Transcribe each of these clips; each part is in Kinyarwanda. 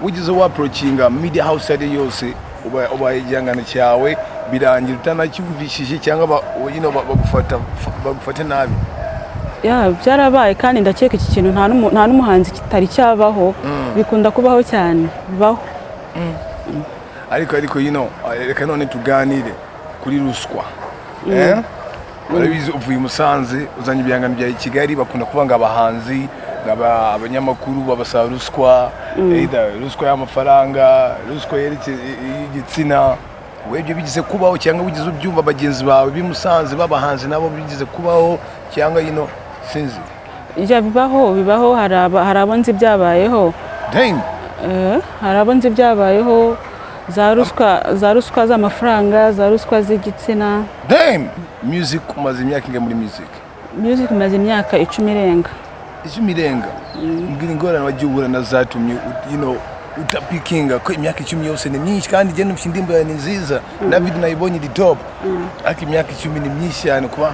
wigeze waproachinga media house ari yose uba igihangano cyawe birangira utanacyumvishije cyangwa bagufata nabi? Byarabaye kandi ndakeka iki kintu nta n'umuhanzi kitari cyabaho, bikunda kubaho cyane, bibaho. Ariko reka none tuganire kuri ruswa. Urabizi uvuye Musanze uzanye ibihangano bya Kigali, bakunda kuvanga abahanzi abanyamakuru babasaba ruswa, ruswa y'amafaranga, ruswa y'igitsina. Webyo bigize kubaho cyangwa bigize ubyumva bagenzi bawe bimusanze babahanzi nabo bigize kubaho cyangwa sinzi? Bibaho hari abonzi byabayeho. Damn. Hari abonzi byabayeho za ruswa z'amafaranga, za ruswa z'igitsina. Damn. Music umaze imyaka inga muri music umaze imyaka 10 irenga. 10 irenga. Mbwira ingorane wagiye uhura na zatumye utapikinga ko imyaka 10 yose ni myinshi kandi je numva indimbo ya nziza na video nayibonye di top. Ariko imyaka 10 ni myinshi cyane kuba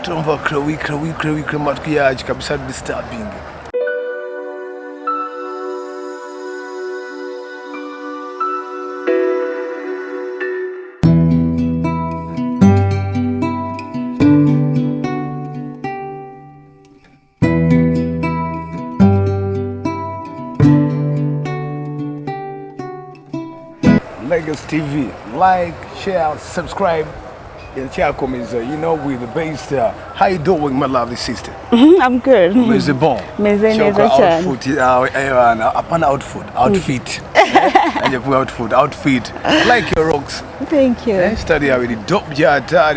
tumva krawi matwi yaje kabisa disturbing. Legacy TV, like, share, subscribe. Amaze, with the bass. How you doing, my lovely sister? I'm good. Amaze bon. Amaze neza cyane. Outfit. I like your rocks. Thank you. Study with dope jata,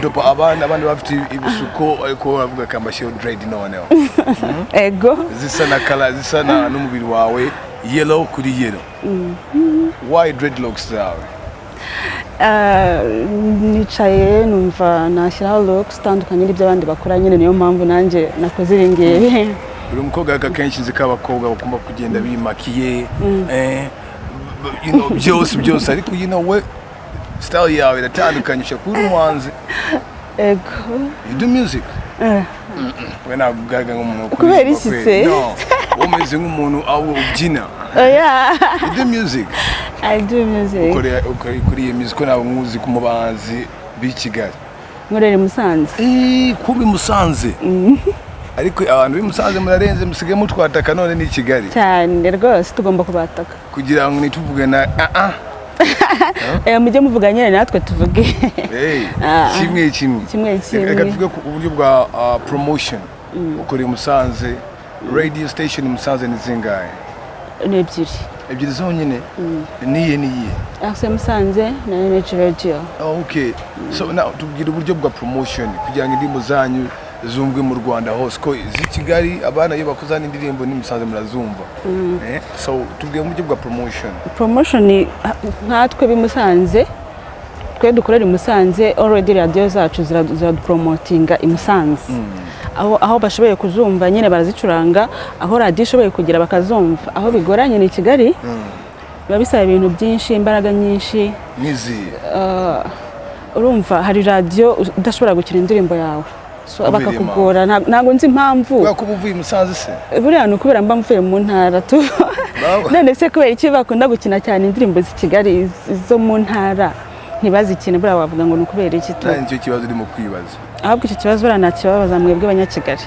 dope abandi bafite ibisuko ariko avuga kambashyo dread none. Ego. Zisana color, zisana n'umubiri wawe yellow kuri yellow. Why dreadlocks zawe? Nicaye numva nashyiraho looks tandukanye n'iby'abandi bakora, nyine niyo mpamvu nanjye nakoze iringiye. Buri mukobwa akenshi zikabakobwa bakumva kugenda bimakiye byose ariko we style yawe iratandukanye kuri umuhanzi. Ego. You do music? We nagugaga nk'umuntu kubera iki se? No, umeze nk'umuntu aho ubyina. You do music? I do music. Ukuri music nawe muzi ku mubanzi b'Kigali. Murere Musanze. Kubi Musanze. Ariko abantu b'Musanze murarenze musige mutwataka none ni Kigali. Cyane rwose tugomba kubataka. Kugira ngo nituvuge na mujye muvuga nyine natwe tuvuge. Kimwe. Reka tuvuge ku buryo bwa promotion. Ukuri Musanze radio station Musanze ni zingahe? Ni ebyiri zonyine. Niye Ase Musanze na Energy Radio. Okay. So now tubwira uburyo bwa promotion kugira ngo indimbo zanyu zumvwe mu Rwanda hose ko Kigali abana iyo bakuzana indirimbo ni Musanze murazumva. So tubwira uburyo bwa promotion ni natwe bimusanze, twe dukorera i Musanze, already radio zacu ziradupromotinga i Musanze. Aho bashoboye kuzumva nyine barazicuranga, aho radio ishoboye kugira bakazumva. Aho bigoranye ni Kigali, biba bisaba ibintu byinshi, imbaraga nyinshi. Urumva hari radio udashobora gukira indirimbo yawe, so bakakugora. Ntago nzi impamvu. Kuba uvuye Musanze se? Buriya no kubera mba mvuye mu ntara tu. None se kubera iki bakunda gukina cyane indirimbo z'Kigali zo mu ntara ntibazikine? Buriya wavuga ngo no kubera iki tu? Nicyo kibazo urimo kwibaza. Ahubwo icyo kibazo buriya ntakibabaza mwebwe abanyakigali.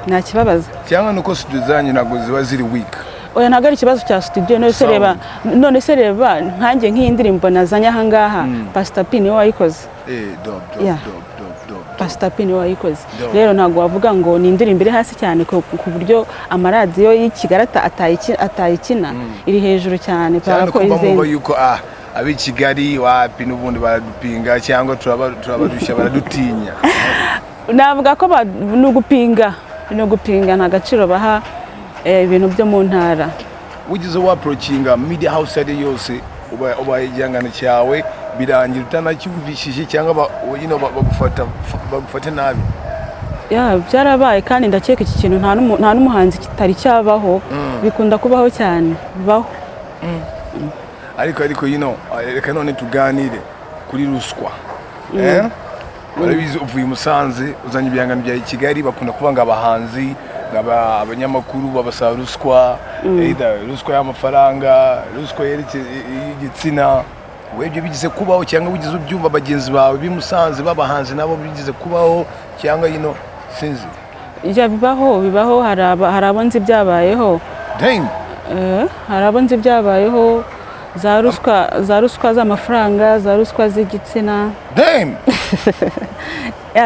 Ntakibabaza. Cyangwa nuko studio zanyu ntago ziba ziri weak. Oya ntago ari ikibazo cya studio. None se reba nkanjye nk'iyi ndirimbo nazanye aha ngaha, Pastor P niwe wayikoze. Dope. Pastor P niwe wayikoze. Rero ntago wavuga ngo ni indirimbo iri hasi cyane ku buryo amaradiyo y'Kigali atayikina, iri hejuru cyane ko izindi. Yuko abi Kigali wapi n'ubundi baradupinga cyangwa turabadushya baradutinya. Navuga ko nugupinga nta gaciro baha ibintu byo mu ntara. Wigeze waproachinga media house ari yose uba igihangano cyawe birangira utanacyumvishije cyangwa bagufata nabi? Byarabaye kandi ndakeka iki kintu nta n'umuhanzi kitari cyabaho, bikunda kubaho cyane, bibaho. Ariko reka none tuganire kuri ruswa. Urabizi uvuye Musanze uzanye ibihangano bya Kigali, bakunda kuvanga abahanzi abanyamakuru babasaba ruswa, ruswa y'amafaranga, ruswa y'igitsina. Webyo bigize kubaho cyangwa bigize ubyumva bagenzi bawe bimusanze babahanze nabo bigize kubaho cyangwa sinzi. Bibaho hari abonzi byabayeho. Damn. Hari abonzi byabayeho za ruswa z'amafaranga, za ruswa z'igitsina. Damn.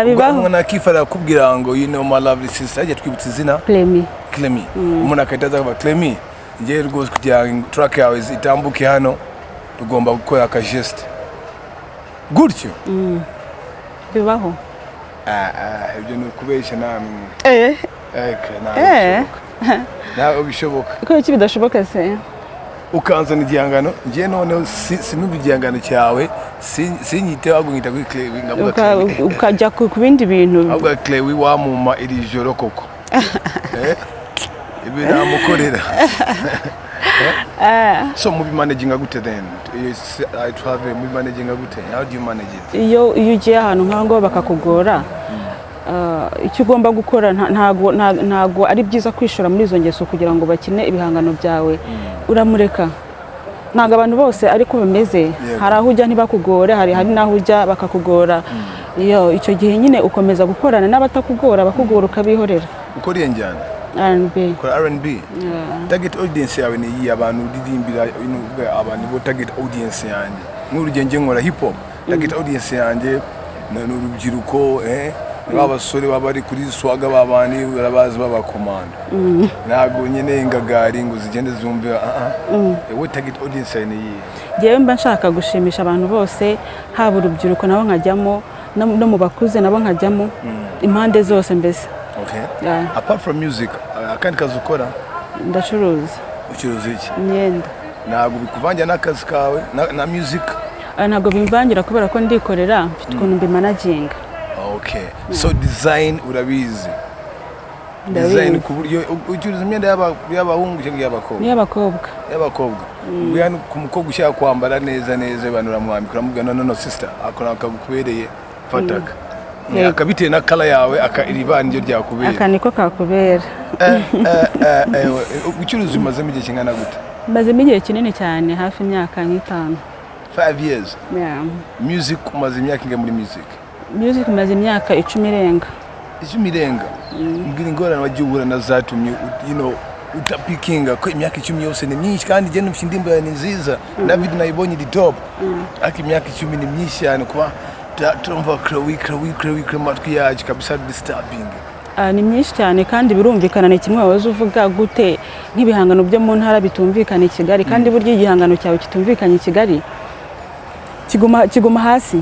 Bibaho. Umuntu akifara kubwira ngo my lovely sister ajya twibutsa izina Clemi. Umuntu akahita avuga Clemi, ngiye rwose kugira ngo track yawe itambuke hano tugomba gukora aka geste gutyo. Bibaho. Ibyo ni ukubeshya namwe. Nawe bishoboka. Uko iki bidashoboka se? Ukanzana igihangano ngiye noneho sinumva igihangano cyawe sinyite wagunyita kuri Clewi ngavuga ukajya ku bindi bintu. Avuga Clewi wamuma iri joro koko. Ibi namukorera. So mubi managing gute then? I travel mubi managing gute? How do you manage it? Iyo ugiye ahantu nkango bakakugora, icyo ugomba gukora ntago ari byiza kwishora muri izo ngeso kugira ngo bakine ibihangano byawe. Uramureka. Ntago abantu bose ariko bameze. Hari aho ujya ntibakugore, hari naho ujya bakakugora. Iyo icyo gihe nyine ukomeza gukorana n'abatakugora bakugora ukabihorera. Ukoriye njyana R&B. Kora R&B. Target audience yawe ni abantu uridimbira abantu bo target audience yanjye. Nk'urugenge nkora hip hop. Target audience yanjye n'urubyiruko n'abasore bari kuri swaga babandi barabazi babakomanda. Ntago nyene ingagari ngo zigende zumve we target audience yawe ni. Jewe mba nshaka gushimisha abantu bose, haba urubyiruko nabo nkajyamo no mu bakuze nabo nkajyamo impande zose mbese. Okay. Apart from music, akandi kazi ukora? Ndacuruza. Ucuruza iki? Imyenda. Ntago bikuvangira n'akazi kawe na music? Ntago bimvangira kubera ko ndikorera mfite ukuntu mbimanaging. Okay. So design urabizi? Design ku buryo ucuruza imyenda y'abahungu cyangwa y'abakobwa? Y'abakobwa. Ubwo ku mukobwa ushaka kwambara neza abantu uramwambika uramubwira no sister akora akagukubereye fataka. Akabite na kala yawe akiribanje ryakubera. Akaniko kakubera. Ucuruza umazemo igihe kingana gute? Mazemo igihe kinini cyane hafi imyaka 5. 5 years. Yeah. Music umaze imyaka inga muri music? Music umaze imyaka 10 irenga. 10 irenga. Mbwira ingorane wagiye uhura na zatumye utapikinga ko imyaka 10 yose ni myinshi kandi je numva indimbo ya nziza. David nayibonye di top. Aki imyaka 10 ni myinshi cyane kuba tumva kuri matwi yaje kabisa disturbing. Ni myinshi cyane kandi birumvikana ni kimwe wazo uvuga gute nk'ibihangano byo mu ntara bitumvikana i Kigali kandi buryo igihangano cyawe kitumvikanye i Kigali kiguma hasi.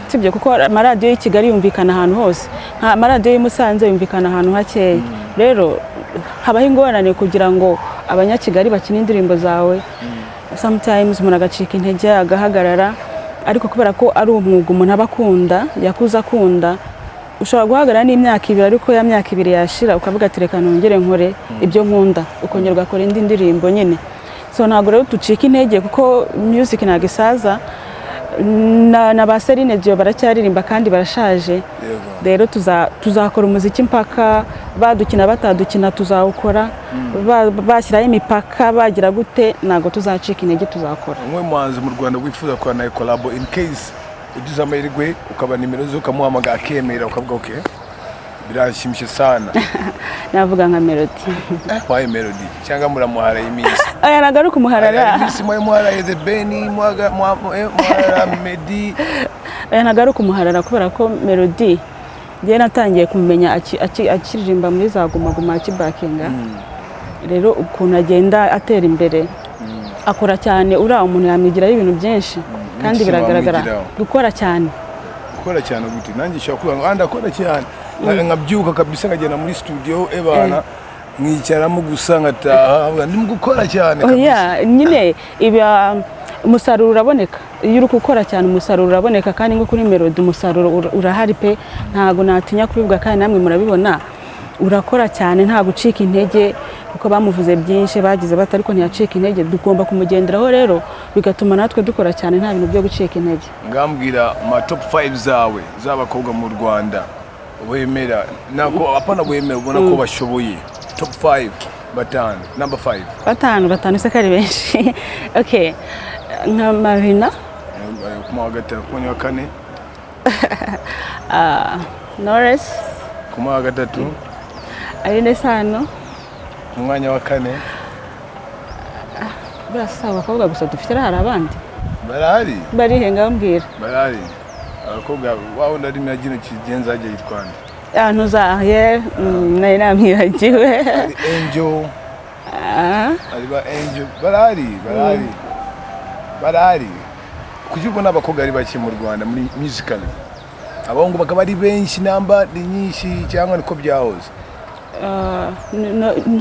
Sibyo kuko amaradiyo y'i Kigali yumvikana ahantu hose, nka amaradiyo y'Musanze yumvikana ahantu hakeya. Rero habaho ingorane kugira ngo abanyakigali bakine indirimbo zawe. Sometimes umuntu agacika intege agahagarara, ariko kubera ko ari umwuga umuntu abakunda yakuza akunda, ushobora guhagarara n'imyaka 2 ariko ya myaka 2 yashira ukavuga ati reka nongere nkore ibyo nkunda, ukongera ugakora indi ndirimbo nyine. So ntabwo rero tucika intege kuko music ntabwo isaza, na baserine dio baracyaririmba kandi barashaje. Rero tuzakora umuziki mpaka badukina batadukina tuzawukora, bashyiraho imipaka bagira gute ntabwo tuzacika intege tuzakora. Umwe muhanzi mu Rwanda wifuza ko na collab in case ugize amahirwe ukaba nimero zo ukamuhamagara akemera ukavuga okay birashimishye sana? Navuga nka Melody. Why Melody? Cyangwa muramuhara iminsi? Aya nagaruka umuharara. Iminsi muhara the Beni muhara Medi. Aya nagaruka umuharara kubera ko Melody je natangiye kumenya akiririmba muri za guma kibakinga. Rero ukuntu agenda atera imbere akora cyane, umuntu yamigira ibintu byinshi kandi biragaragara gukora cyane gute. Nanjye shaka ngo andakora cyane nkabyuka kabisa ngagenda muri studio ebana mwicaramo gusa ngataha ndimo gukora cyane kabisa. Nyine iba umusaruro uraboneka iyo uri gukora cyane, umusaruro uraboneka kandi ngo kuri Melody umusaruro urahari pe, ntago natinya kubivuga kandi namwe murabibona. Urakora cyane nta gucika intege kuko bamuvuze byinshi bagize bata ariko ntiyacika intege. Dugomba kumugenderaho rero bigatuma natwe dukora cyane nta bintu byo gucika intege. Ngambwira ma top 5 zawe z'abakobwa mu Rwanda wemera nako apana wemera ubona ko bashoboye top 5 batanu, number 5. batanu se kari benshi. Okay, nka Marina, kuma wa gatatu, kuma wa kane, Norris, kuma wa gatatu, Aline Sano, ku mwanya wa kane. Burasa abakobwa gusa dufite hari abandi barahari, barihe ngambwira, barahari abakobwa wawe ndari myagino kigenza agiye yitwanda ntuzahe nari namwibagiwe. ari Angel, ari ba Angel, barahari kuki ubona abakobwa ari bake mu Rwanda muri musical, abahungu bakaba ari benshi, namba ni nyinshi, cyangwa niko byahoze?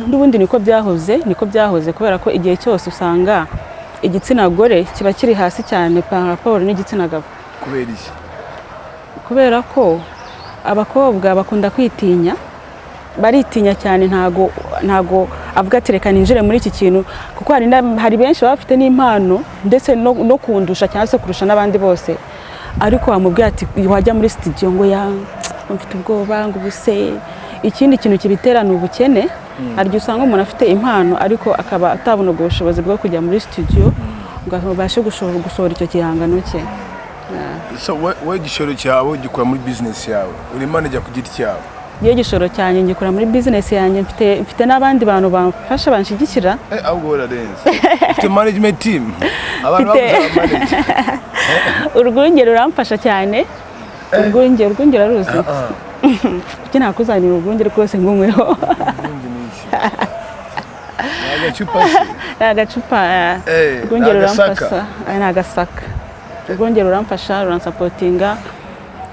N'ubundi niko byahoze kubera ko igihe cyose usanga igitsina gore kiba kiri hasi cyane par rapport n'igitsina gabo. Kubera iki? Kubera ko abakobwa bakunda kwitinya, baritinya cyane, ntago avuga ati reka ninjire muri iki kintu, kuko hari benshi bafite n'impano ndetse no kundusha cyangwa se kurusha n'abandi bose, ariko bamubwira ati wajya muri studio ngo mfite ubwoba ngo ubuse. Ikindi kintu kibitera ni ubukene. Hari usanga umuntu afite impano ariko akaba atabona ubushobozi bwo kujya muri studio ngo abashe gusohora icyo gihangano cye. So we gishoro cyawe gikora muri business yawe, uri manager ku giti cyawe? Iyo gishoro cyane ngikora muri business yanjye, mfite n'abandi bantu bamfasha banshigikira. Ahubwo urarenze. Mfite management team, abantu bamanage. Urwunge ruramfasha cyane. Urwunge ruruzi. Kuki nakuzanira urwunge rwose ngumweho. Agacupa urwunge ruramfasha, nagasaka. Urwunge ruramfasha, ruransapotinga.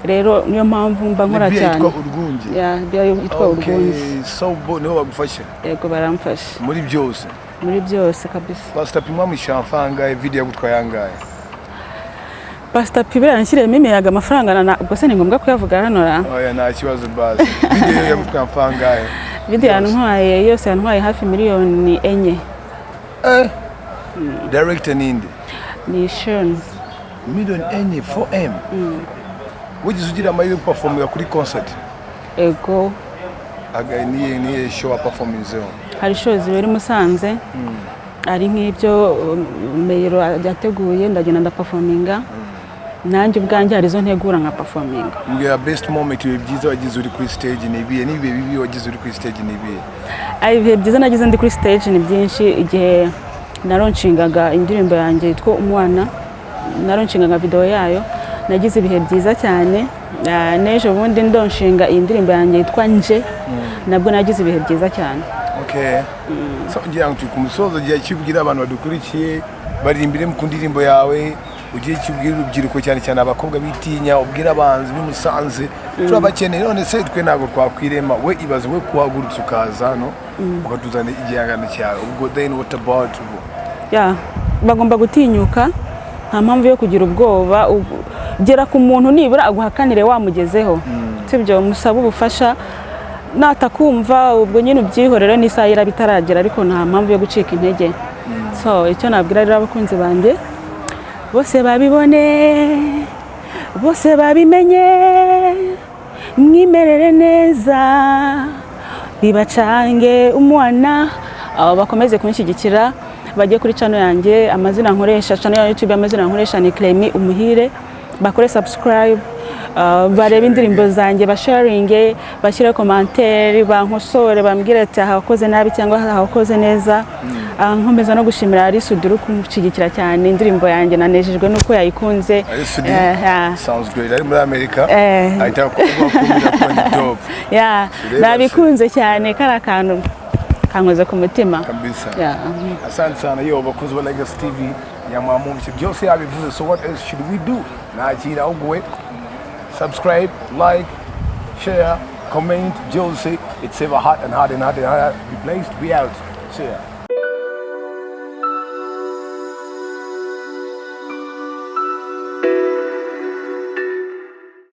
Rero niyo mpamvu mba nkora cyane. Yitwa urwunge. So niho bagufasha? Yego baramfasha. Muri byose? Muri byose kabisa. Pastor Pimwa mwishamfanga video gutwa yangaye? Pastor Pibera nshyiremo imiyaga amafaranga ubwo se ni ngombwa kuyavuga hano ra? Oya nta kibazo bazi. Video yagutwa mfangaye? Video yantwaye yose yantwaye hafi miliyoni 4. Director ninde? Ni Sean. Miliyoni 4 4M. Wigize ugira amahirwe performinga kuri concert? Ego. Ni show performance zone. Hari shows zibera Musanze. Ari nk'ibyo Meyiro yateguye ndagenda ndaperforminga. Nanjye ubwanjye hari zo ntegura nka performinga. Mbwira best moment byiza wagize uri kuri stage ni biye, nibiye bibi wagize uri kuri stage ni biye? Ibihe byiza nagize ndi kuri stage ni byinshi. Igihe naronshingaga indirimbo yanjye yitwa Umwana, naronshingaga video yayo, nagize ibihe byiza cyane. Nejo bundi ndonshinga iyi ndirimbo yanjye yitwa Nje, nabwo nagize ibihe byiza cyane. Okay. So ngira ngo tukumusoza giye kibwira abantu badukurikiye baririmbire mu kundirimbo yawe, ugiye kibwira urubyiruko cyane cyane abakobwa bitinya, ubwira abanzi bimusanze turabakeneye, none se twe ntago twakwirema, we ibaze we kuhagurutsa ukaza hano ukatuzana igihangano cyawe, ubwo then what about? Bagomba gutinyuka, nta mpamvu yo kugira ubwoba. Gera ku muntu nibura aguhakanire wamugezeho, sibyo musaba ubufasha, natakumva ubwo nyine ubyihorera n'isaha irabitaragera, ariko nta mpamvu yo gucika intege. So icyo nabwira rero abakunzi banje bose babibone, bose babimenye, mwimerere neza, bibacange umwana, bakomeze kunshyigikira, bajye kuri channel yanjye, amazina nkoresha channel ya YouTube, amazina nkoresha ni Clemi Umuhire, bakore subscribe, barebe indirimbo zanjye, basharinge, bashyire commentaire, bankosore, bambwire ati ahakoze nabi cyangwa ahakoze neza. Nkomeza no gushimira Arisuduru kumushyigikira cyane indirimbo yanjye, nanejejwe nuko yayikunze. Sounds great. Ari muri America ahita kumira kwa job. Nabikunze cyane, kara kantu kankoze ku mutima kabisa. Asante sana yo bakozi ba Legacy TV yamwamumvise byose yabivuze. So what else should we do? Nakira ugwe subscribe, like, share, comment. Byose, it's ever hot and hot and hot and hot. Be blessed, be out. See ya.